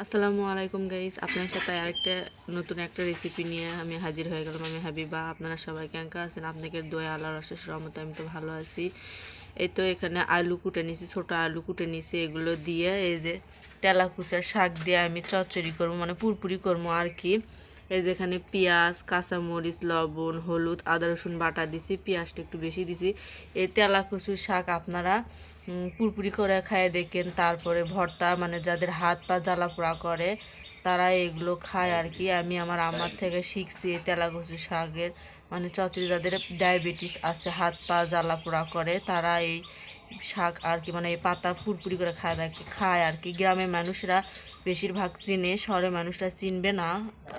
আসসালামু আলাইকুম গাইস, আপনার সাথে আরেকটা নতুন একটা রেসিপি নিয়ে আমি হাজির হয়ে গেলাম। আমি হাবিবা। আপনারা সবাই কেমন আছেন? আপনাদের দোয়া আল্লাহর অশেষ রহমতে আমি তো ভালো আছি। এই তো এখানে আলু কুটে নিছি, ছোটো আলু কুটে নিছি। এগুলো দিয়ে এই যে তেলা কুচার শাক দিয়ে আমি চচ্চড়ি করবো, মানে পুরপুরি করবো আর কি। এই যে এখানে পেঁয়াজ, কাঁচামরিচ, লবণ, হলুদ, আদা রসুন বাটা দিছি, পেঁয়াজটা একটু বেশি দিছি। এই তেলা কচুর শাক আপনারা পুরপুরি করে খায় দেখেন। তারপরে ভর্তা, মানে যাদের হাত পা জ্বালা পোড়া করে তারা এগুলো খায় আর কি। আমি আমার আম্মার থেকে শিখছি এই তেলা কচু শাকের মানে চচ্চড়ি। যাদের ডায়াবেটিস আছে, হাত পা জ্বালা পোড়া করে, তারা এই শাক আর কি, মানে এই পাতা পুরপুরি করে খায় আর কি। গ্রামের মানুষরা বেশিরভাগ চিনে, শহরের মানুষরা চিনবে না।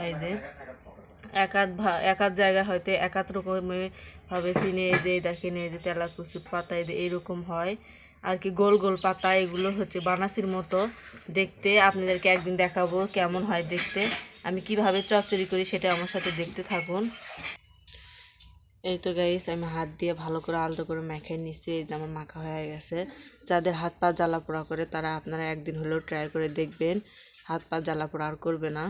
এই যে এক আধ জায়গায় হয়তো এক আধ রকমের ভাবে চিনে। এই যে দেখেন, এই যে তেলা কচুর পাতা এই যে এরকম হয় আর কি, গোল গোল পাতা। এগুলো হচ্ছে বানাসির মতো দেখতে। আপনাদেরকে একদিন দেখাবো কেমন হয় দেখতে, আমি কিভাবে চচ্চড়ি করি সেটা আমার সাথে দেখতে থাকুন। এই তো গাইস, আমি হাত দিয়ে ভালো করে আলতো করে মেখে নিচ্ছি। এই যে আমার মাখা হয়ে গেছে। যাদের হাত পা জ্বালা পোড়া করে তারা আপনারা একদিন হলেও ট্রাই করে দেখবেন, হাত পা জ্বালা পোড়া আর করবে না।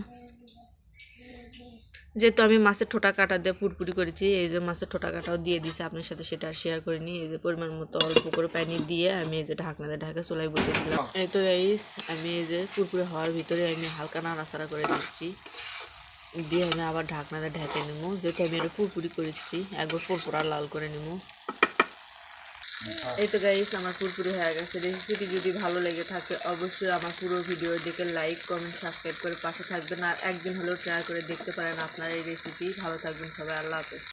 যেহেতু আমি মাছের ঠোঁটা কাটা দিয়ে পুরপুরি করেছি, এই যে মাছের ঠোঁটা কাটাও দিয়ে দিছি আপনার সাথে, সেটা আর শেয়ার করিনি। এই যে পরিমাণ মতো অল্প করে পানি দিয়ে আমি এই যে ঢাকা চুলায় বসে দিলাম। এই তো গাইস, আমি এই যে পুরপুরি হওয়ার ভিতরে আমি হালকা নাড়াচাড়া করে দিচ্ছি, দিয়ে আমি আবার ঢাকনাতে ঢেকে নেবো। যেহেতু আমি এটা পুরপুরি করেছি, একবার পুরপুরা লাল করে নেবো। এই তো গাইস, আমার পুরপুরি হয়ে গেছে। রেসিপিটি যদি ভালো লেগে থাকে অবশ্যই আমার পুরো ভিডিও দেখে লাইক কমেন্ট সাবস্ক্রাইব করে পাশে থাকবেন, আর একদিন হলেও ট্রাই করে দেখতে পারেন আপনার এই রেসিপি। ভালো থাকবেন সবাই, আল্লাহ হাফেজ।